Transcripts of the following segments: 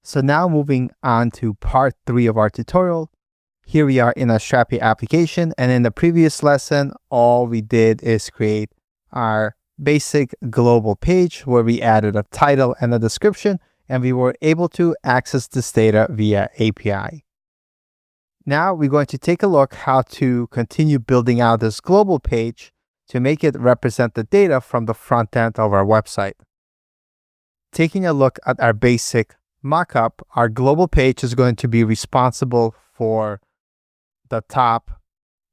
So now moving on to part 3 of our tutorial. Here we are in a Strapi application, and in the previous lesson, all we did is create our basic global page where we added a title and a description, and we were able to access this data via API. Now we're going to take a look how to continue building out this global page to make it represent the data from the front end of our website. Taking a look at our basic mockup, our global page is going to be responsible for the top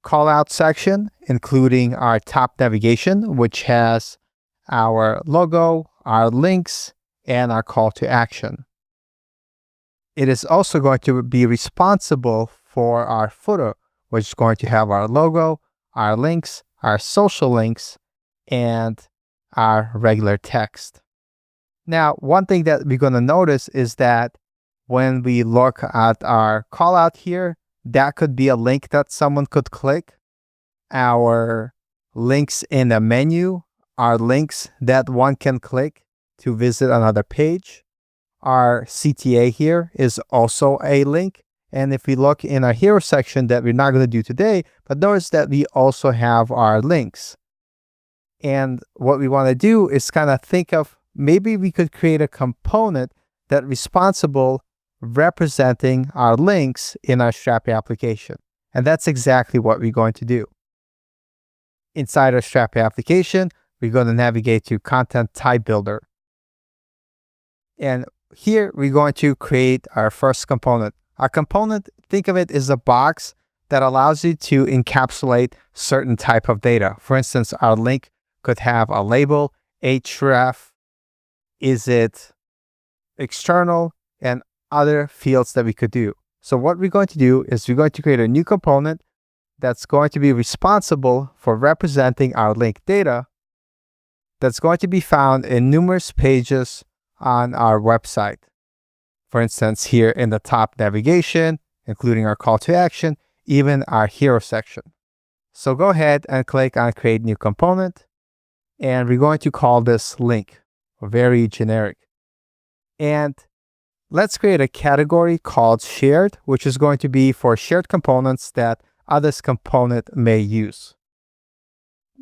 callout section, including our top navigation, which has our logo, our links, and our call to action. It is also going to be responsible for our footer, which is going to have our logo, our links, our social links, and our regular text. Now, one thing that we're going to notice is that when we look at our callout here, that could be a link that someone could click. Our links in the menu are links that one can click to visit another page. Our CTA here is also a link. And if we look in our hero section that we're not going to do today, but notice that we also have our links. And what we want to do is kind of think of maybe we could create a component that's responsible representing our links in our Strapi application. And that's exactly what we're going to do. Inside our Strapi application, we're going to navigate to Content Type Builder. And here we're going to create our first component. Our component, think of it as a box that allows you to encapsulate certain type of data. For instance, our link could have a label, href, is it external, and other fields that we could do. So what we're going to do is we're going to create a new component that's going to be responsible for representing our link data that's going to be found in numerous pages on our website. For instance, here in the top navigation, including our call to action, even our hero section. So go ahead and click on Create New Component, and we're going to call this link, very generic. And let's create a category called Shared, which is going to be for shared components that others component may use.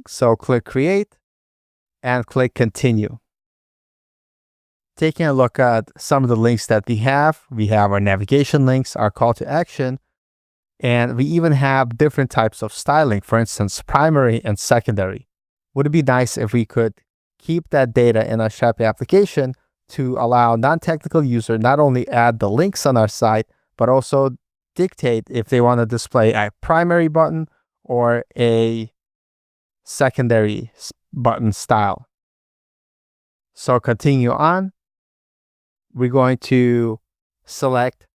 So click Create and click Continue. Taking a look at some of the links that we have our navigation links, our call to action, and we even have different types of styling, for instance, primary and secondary. Would it be nice if we could keep that data in our Strapi application to allow non-technical users not only add the links on our site, but also dictate if they want to display a primary button or a secondary button style. So continue on. We're going to select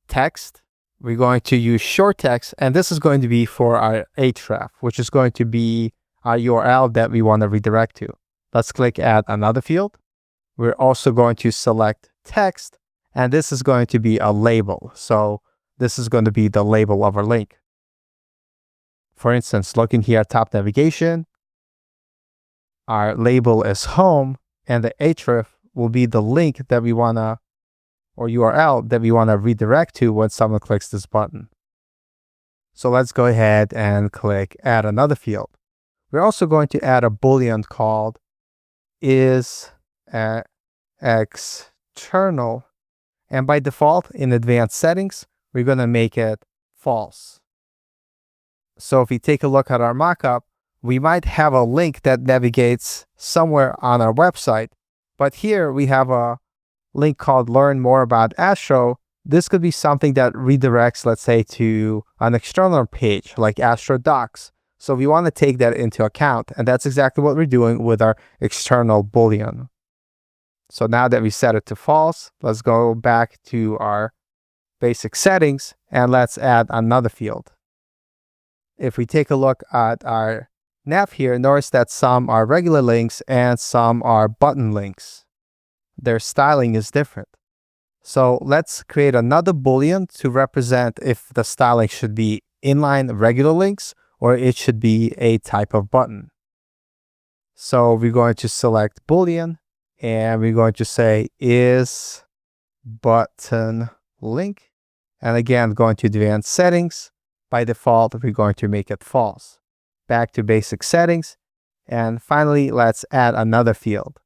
text. We're going to use short text, and this is going to be for our href, which is going to be our URL that we want to redirect to. Let's click Add Another Field. We're also going to select text, and this is going to be a label. So this is going to be the label of our link. For instance, looking here at top navigation, our label is home, and the href will be the link that we want to, or URL that we want to redirect to when someone clicks this button. So let's go ahead and click Add Another Field. We're also going to add a boolean called is external, and by default in advanced settings, we're going to make it false. So if we take a look at our mockup, we might have a link that navigates somewhere on our website, but here we have a link called Learn More About Astro. This could be something that redirects, let's say, to an external page like Astro Docs. So we want to take that into account, and that's exactly what we're doing with our external boolean. So now that we set it to false, let's go back to our basic settings and let's add another field. If we take a look at our nav here, notice that some are regular links and some are button links. Their styling is different. So let's create another boolean to represent if the styling should be inline regular links or it should be a type of button. So we're going to select boolean, and we're going to say is button link. And again, going to advanced settings. By default, we're going to make it false. Back to basic settings. And finally, let's add another field.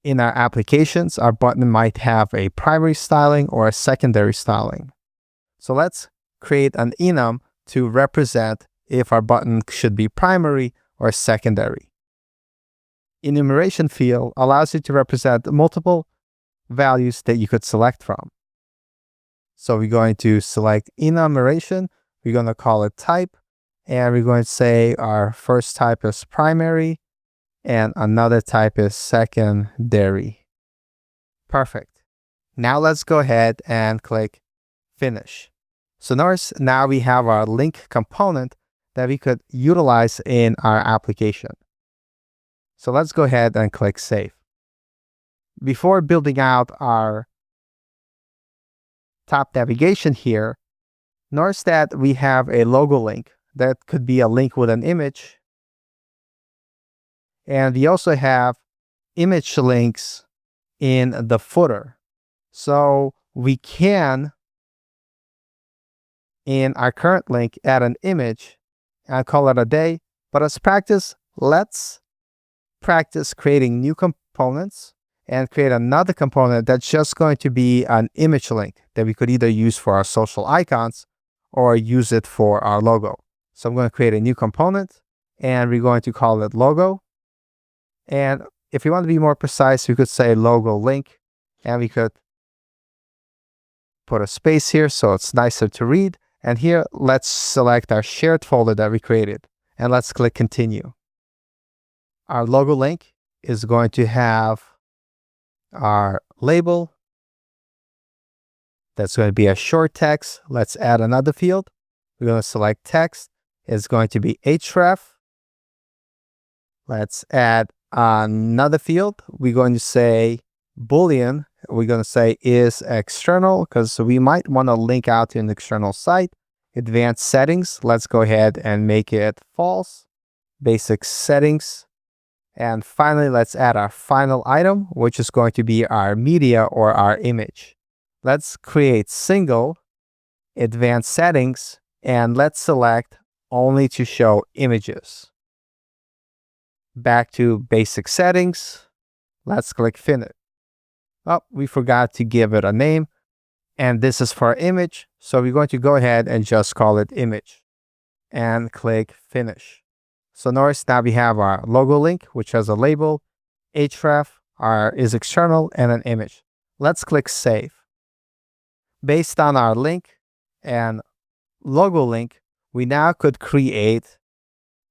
In our applications, our button might have a primary styling or a secondary styling. So let's create an enum to represent if our button should be primary or secondary. Enumeration field allows you to represent multiple values that you could select from. So we're going to select enumeration. We're going to call it type, and we're going to say our first type is primary and another type is secondary. Perfect. Now let's go ahead and click finish. So notice now we have our link component that we could utilize in our application. So let's go ahead and click save. Before building out our top navigation here, notice that we have a logo link that could be a link with an image. And we also have image links in the footer. So we can, in our current link, add an image and call it a day. But as practice, let's practice creating new components and create another component that's just going to be an image link that we could either use for our social icons or use it for our logo. So I'm going to create a new component and we're going to call it logo. And if you want to be more precise, we could say logo link, and we could put a space here so it's nicer to read. And here, let's select our shared folder that we created and let's click continue. Our logo link is going to have our label. That's going to be a short text. Let's add another field. We're going to select text. It's going to be href. Let's add another field. We're going to say Boolean. We're going to say is external because we might want to link out to an external site. Advanced settings. Let's go ahead and make it false. Basic settings. And finally, let's add our final item, which is going to be our media or our image. Let's create single, advanced settings, and let's select only to show images. Back to basic settings. Let's click finish. Oh, we forgot to give it a name. And this is for our image. So we're going to go ahead and just call it image. And click finish. So notice now we have our logo link, which has a label, href, our is external, and an image. Let's click save. Based on our link and logo link, we now could create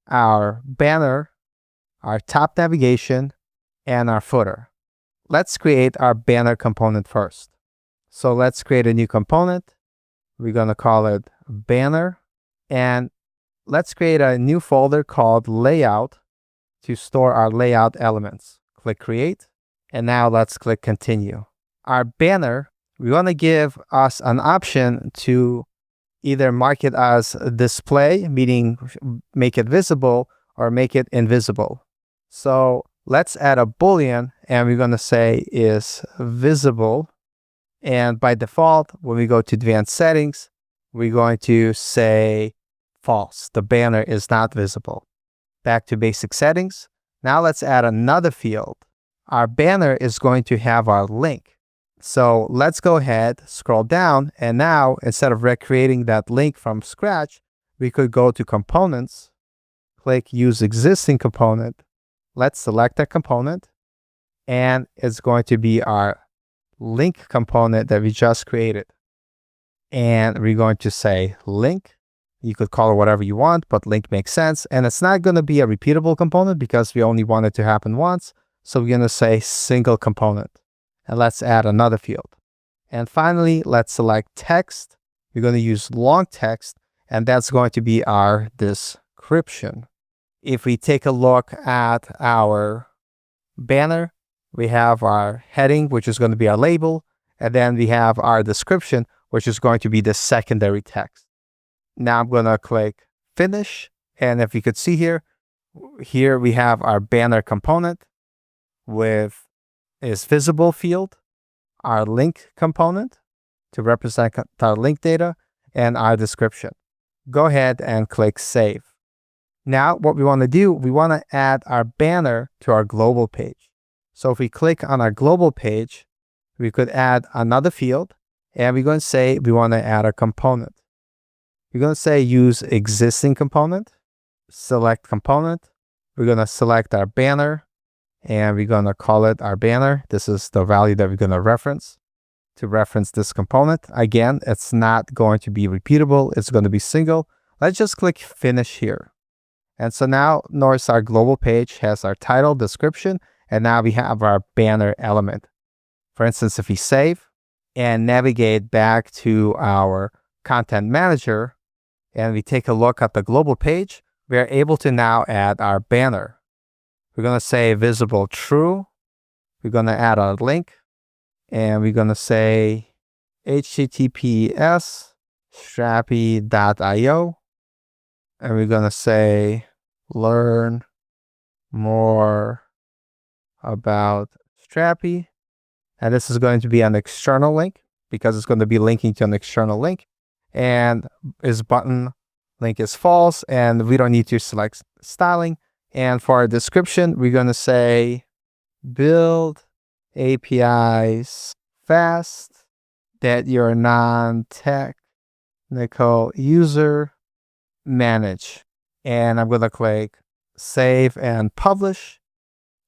our banner, our top navigation, and our footer. Let's create our banner component first. So let's create a new component. We're going to call it banner. And let's create a new folder called layout to store our layout elements. Click create. And now let's click continue. Our banner, we want to give us an option to either mark it as display, meaning make it visible, or make it invisible. So let's add a Boolean and we're going to say is visible. And by default, when we go to advanced settings, we're going to say false. The banner is not visible. Back to basic settings. Now let's add another field. Our banner is going to have our link. So let's go ahead, scroll down, and now instead of recreating that link from scratch, we could go to components, click use existing component. Let's select that component, and it's going to be our link component that we just created. And we're going to say link. You could call it whatever you want, but link makes sense. And it's not going to be a repeatable component because we only want it to happen once. So we're going to say single component. And let's add another field. And finally, let's select text. We're going to use long text, and that's going to be our description. If we take a look at our banner, we have our heading, which is going to be our label, and then we have our description, which is going to be the secondary text. Now I'm going to click finish, and if you could see here we have our banner component with is visible field, our link component to represent our link data, and our description. Go ahead and click Save. Now, what we want to do, we want to add our banner to our global page. So if we click on our global page, we could add another field, and we're going to say we want to add a component. We're going to say use existing component, select component. We're going to select our banner, and we're going to call it our banner. This is the value that we're going to reference this component. Again, it's not going to be repeatable. It's going to be single. Let's just click Finish here. And so now notice our global page has our title, description, and now we have our banner element. For instance, if we save and navigate back to our content manager and we take a look at the global page, we are able to now add our banner. We're going to say visible true. We're going to add a link, and we're going to say https strapi.io, and we're going to say learn more about Strapi. And this is going to be an external link because it's going to be linking to an external link. And this button link is false, and we don't need to select styling. And for our description, we're going to say build APIs fast that your non-technical user manage. And I'm going to click Save and Publish.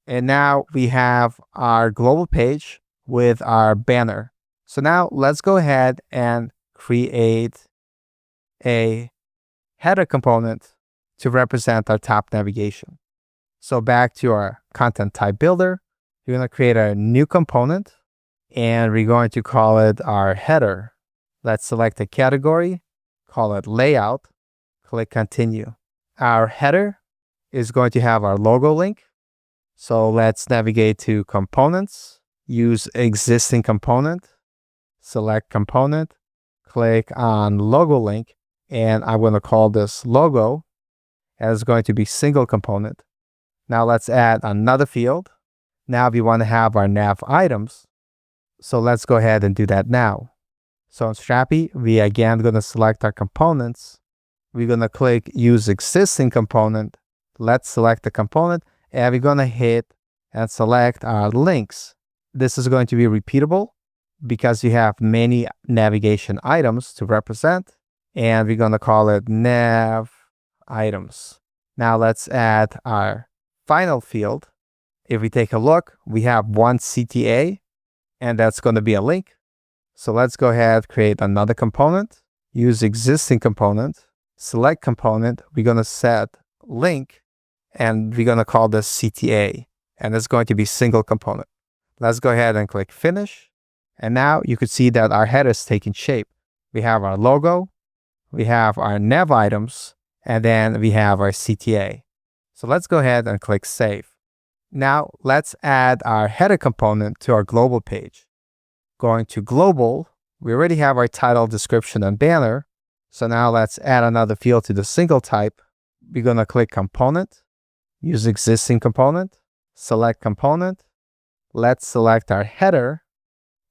And now we have our global page with our banner. So now let's go ahead and create a header component to represent our top navigation. So back to our content type builder, you're going to create a new component, and we're going to call it our header. Let's select a category, call it layout, click continue. Our header is going to have our logo link. So let's navigate to components, use existing component, select component, click on logo link, and I'm going to call this logo, and it's going to be single component. Now let's add another field. Now we want to have our nav items. So let's go ahead and do that now. So in Strapi, we again going to select our components. We're going to click use existing component. Let's select the component, and we're going to hit and select our links. This is going to be repeatable because you have many navigation items to represent, and we're going to call it nav items. Now let's add our final field. If we take a look, we have one CTA, and that's going to be a link. So let's go ahead, create another component, use existing component, select component. We're going to set link, and we're going to call this CTA, and it's going to be single component. Let's go ahead and click Finish. And now you could see that our header is taking shape. We have our logo, we have our nav items, and then we have our CTA. So let's go ahead and click Save. Now let's add our header component to our global page. Going to global, we already have our title, description, and banner. So now let's add another field to the single type. We're going to click component, use existing component, select component. Let's select our header.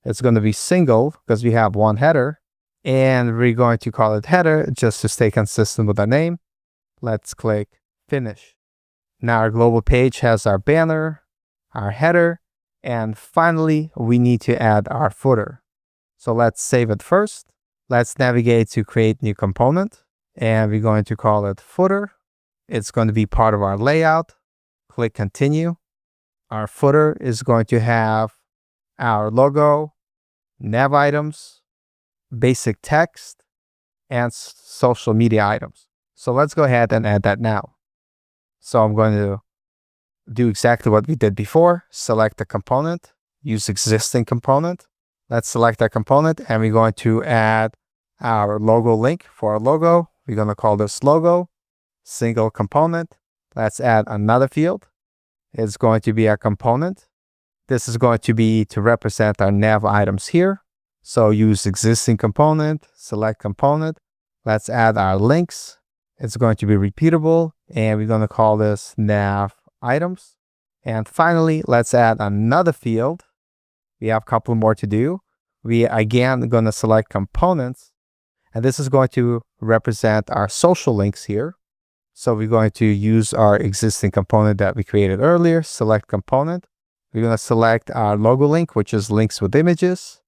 It's going to be single because we have one header, and we're going to call it header just to stay consistent with our name. Let's click Finish. Now our global page has our banner, our header, and finally we need to add our footer. So let's save it first. Let's navigate to create new component, and we're going to call it footer. It's going to be part of our layout. Click continue. Our footer is going to have our logo, nav items, basic text, and social media items. So let's go ahead and add that now. So I'm going to do exactly what we did before. Select the component, use existing component. Let's select our component, and we're going to add our logo link for our logo. We're going to call this logo, single component. Let's add another field. It's going to be a component. This is going to be to represent our nav items here. So use existing component, select component. Let's add our links. It's going to be repeatable, and we're going to call this nav items. And finally, let's add another field. We have a couple more to do. We again going to select components, and this is going to represent our social links here. So we're going to use our existing component that we created earlier, select component. We're going to select our logo link, which is links with images.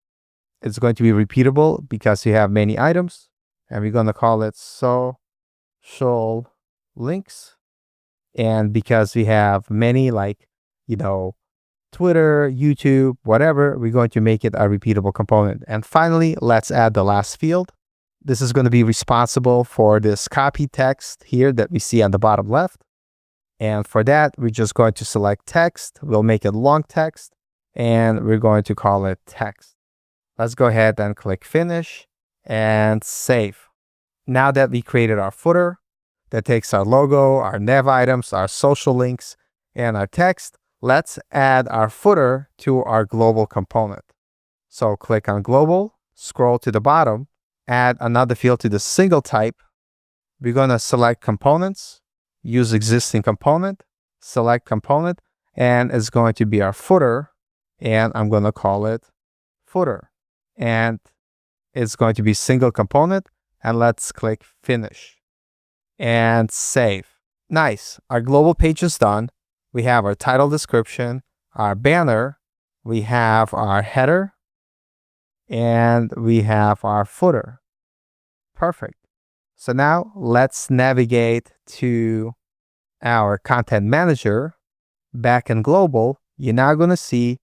It's going to be repeatable because we have many items, and we're going to call it social links. And because we have many, like, Twitter, YouTube, whatever, we're going to make it a repeatable component. And finally, let's add the last field. This is going to be responsible for this copy text here that we see on the bottom left. And for that, we're just going to select text. We'll make it long text, and we're going to call it text. Let's go ahead and click finish and save. Now that we created our footer that takes our logo, our nav items, our social links, and our text, let's add our footer to our global component. So click on global, scroll to the bottom, add another field to the single type. We're going to select components, use existing component, select component, and it's going to be our footer, and I'm going to call it footer. And it's going to be single component, and let's click finish and save. Nice. Our global page is done. We have our title description, our banner, we have our header, and we have our footer. Perfect. So now let's navigate to our content manager. Back in global, you're now going to see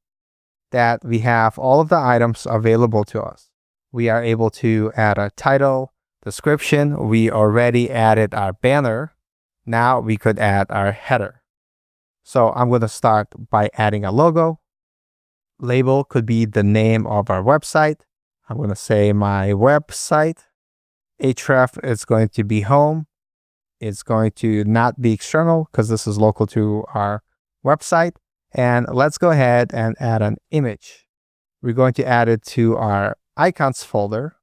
that we have all of the items available to us. We are able to add a title, description. We already added our banner. Now we could add our header. So I'm going to start by adding a logo. Label could be the name of our website. I'm going to say my website. Href is going to be home. It's going to not be external because this is local to our website. And let's go ahead and add an image. We're going to add it to our icons folder.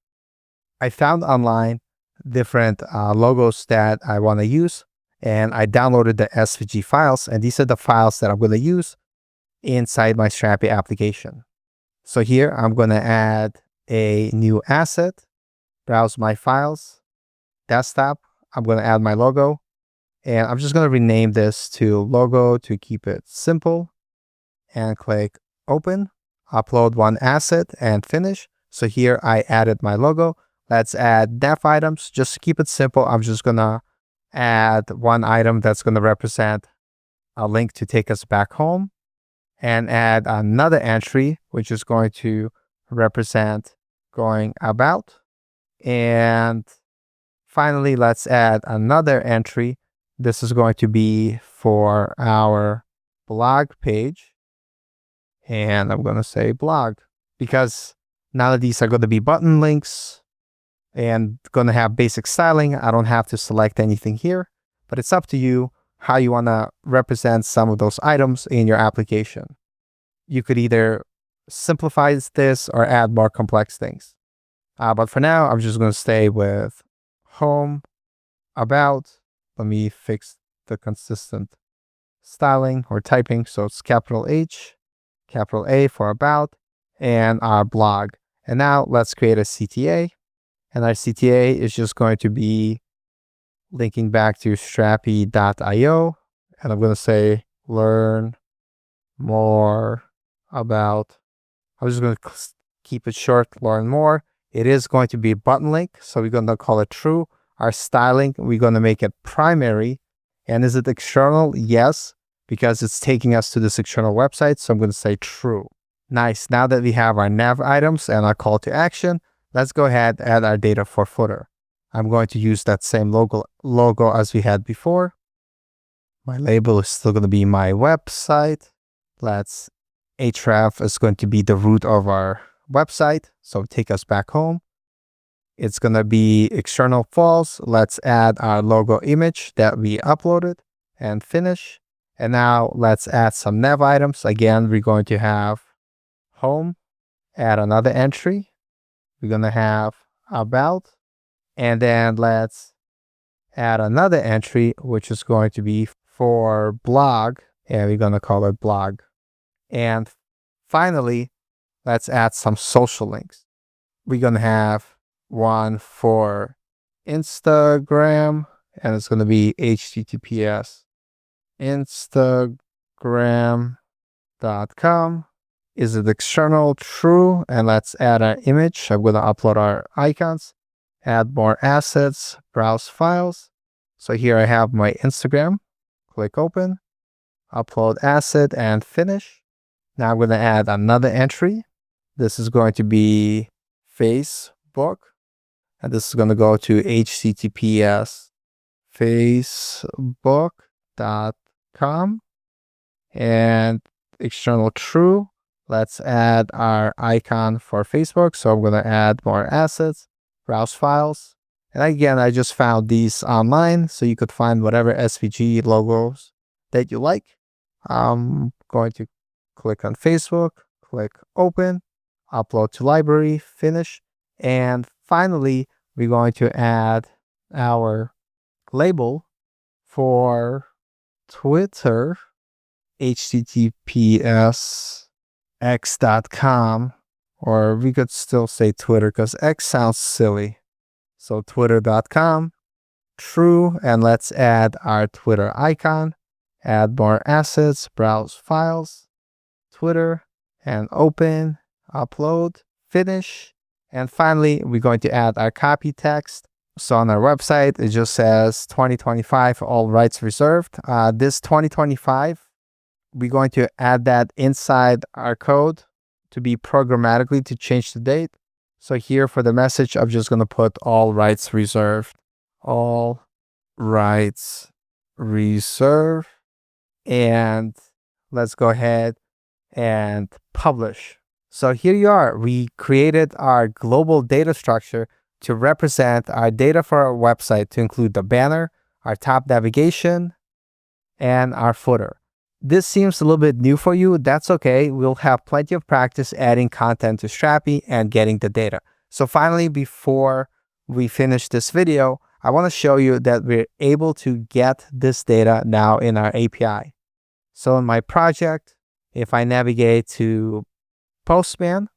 I found online different logos that I want to use, and I downloaded the SVG files, and these are the files that I'm going to use inside my Strapi application. So here I'm going to add a new asset, browse my files, desktop. I'm going to add my logo, and I'm just going to rename this to logo to keep it simple, and click open, upload one asset, and finish. So here I added my logo. Let's add nav items. Just to keep it simple, I'm just going to add one item that's going to represent a link to take us back home, and add another entry, which is going to represent going about. And finally, let's add another entry. This is going to be for our blog page. And I'm going to say blog because none of these are going to be button links and going to have basic styling. I don't have to select anything here, but it's up to you how you want to represent some of those items in your application. You could either simplify this or add more complex things. But for now, I'm just going to stay with home, about. Let me fix the consistent styling or typing. So it's capital H, capital A for about, and our blog. And now let's create a CTA. And our CTA is just going to be linking back to strapi.io. And I'm going to say learn more about. I'm just going to keep it short, learn more. It is going to be a button link. So we're going to call it true. Our styling, we're going to make it primary. And is it external? Yes, because it's taking us to this external website. So I'm going to say true. Nice. Now that we have our nav items and our call to action, let's go ahead and add our data for footer. I'm going to use that same logo as we had before. My label is still going to be my website. Href is going to be the root of our website. So take us back home. It's going to be external false. Let's add our logo image that we uploaded and finish. And now let's add some nav items. Again, we're going to have home, add another entry. We're going to have about, and then let's add another entry, which is going to be for blog, and we're going to call it blog. And finally, let's add some social links. We're going to have one for Instagram, and it's going to be https instagram.com. Is it external? True. And let's add an image. I'm going to upload our icons, add more assets, browse files. So here I have my Instagram. Click open, upload asset, and finish. Now I'm going to add another entry. This is going to be Facebook. And this is going to go to https facebook.com and external true. Let's add our icon for Facebook. So I'm going to add more assets, browse files. And again, I just found these online, so you could find whatever SVG logos that you like. I'm going to click on Facebook, click open, upload to library, finish. And finally, we're going to add our label for Twitter, https x.com, or we could still say Twitter because X sounds silly. So twitter.com, true, and let's add our Twitter icon, add more assets, browse files, Twitter, and open, upload, finish. And finally, we're going to add our copy text. So on our website, it just says 2025, all rights reserved. This 2025, we're going to add that inside our code to be programmatically to change the date. So here for the message, I'm just going to put all rights reserved. All rights reserved. And let's go ahead and publish. So here you are. We created our global data structure to represent our data for our website to include the banner, our top navigation, and our footer. This seems a little bit new for you. That's okay. We'll have plenty of practice adding content to Strapi and getting the data. So finally, before we finish this video, I want to show you that we're able to get this data now in our API. So in my project, if I navigate to Postman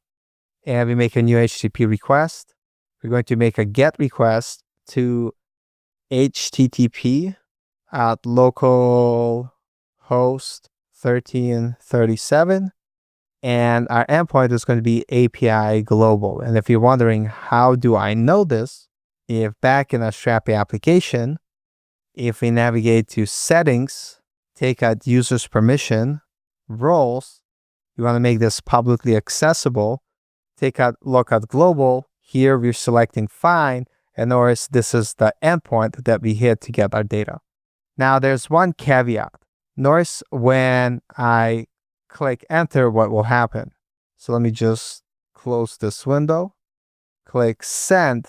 and we make a new HTTP request, we're going to make a GET request to HTTP at localhost 1337, and our endpoint is going to be API global. And if you're wondering, how do I know this? If back in our Strapi application, if we navigate to settings, take out users permission, roles, you want to make this publicly accessible, take out lookout global. Here we're selecting fine, and notice this is the endpoint that we hit to get our data. Now there's one caveat. Notice when I click enter, what will happen. So let me just close this window, click send,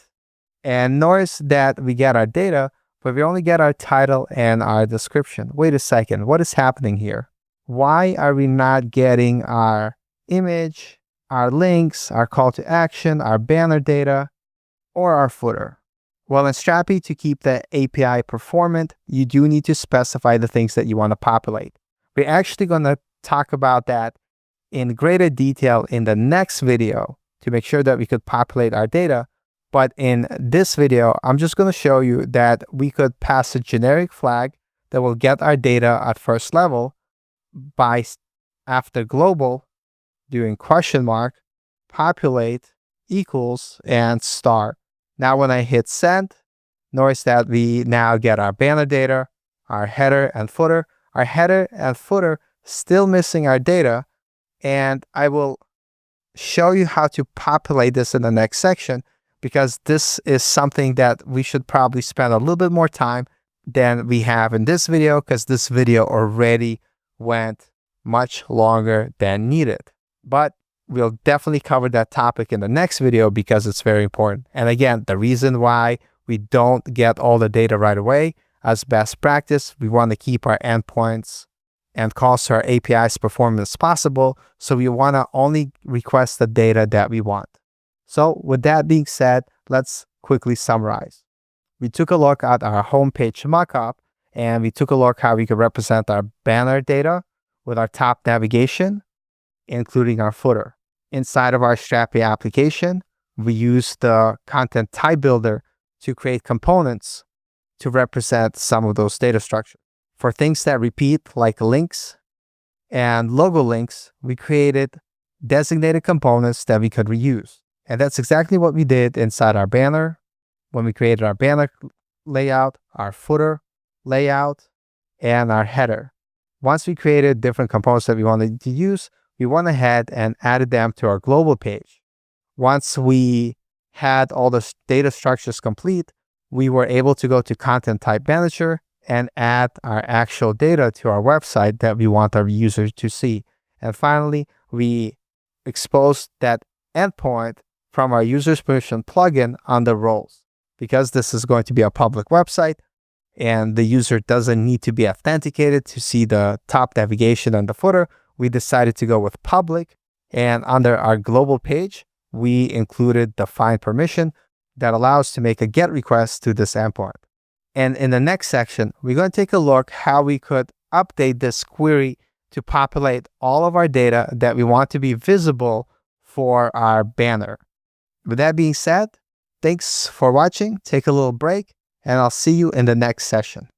and notice that we get our data, but we only get our title and our description. Wait a second, what is happening here? Why are we not getting our image, our links, our call to action, our banner data, or our footer? Well, in Strapi, to keep the API performant, you do need to specify the things that you want to populate. We're actually going to talk about that in greater detail in the next video to make sure that we could populate our data. But in this video, I'm just going to show you that we could pass a generic flag that will get our data at first level by after global doing question mark, populate equals, and star. Now when I hit send, notice that we now get our banner data, our header and footer. Our header and footer still missing our data, and I will show you how to populate this in the next section, because this is something that we should probably spend a little bit more time than we have in this video, because this video already went much longer than needed. But we'll definitely cover that topic in the next video because it's very important. And again, the reason why we don't get all the data right away, as best practice, we want to keep our endpoints and calls to our APIs perform as possible. So we want to only request the data that we want. So with that being said, let's quickly summarize. We took a look at our homepage mockup, and we took a look how we could represent our banner data with our top navigation, including our footer. Inside of our Strapi application, we use the content type builder to create components to represent some of those data structures. For things that repeat, like links and logo links, we created designated components that we could reuse. And that's exactly what we did inside our banner when we created our banner layout, our footer layout, and our header. Once we created different components that we wanted to use, we went ahead and added them to our global page. Once we had all the data structures complete, we were able to go to Content Type Manager and add our actual data to our website that we want our users to see. And finally, we exposed that endpoint from our users permission plugin under roles. Because this is going to be a public website and the user doesn't need to be authenticated to see the top navigation and the footer, we decided to go with public. And under our global page, we included the find permission that allows to make a GET request to this endpoint. And in the next section, we're going to take a look how we could update this query to populate all of our data that we want to be visible for our banner. With that being said, thanks for watching. Take a little break, and I'll see you in the next session.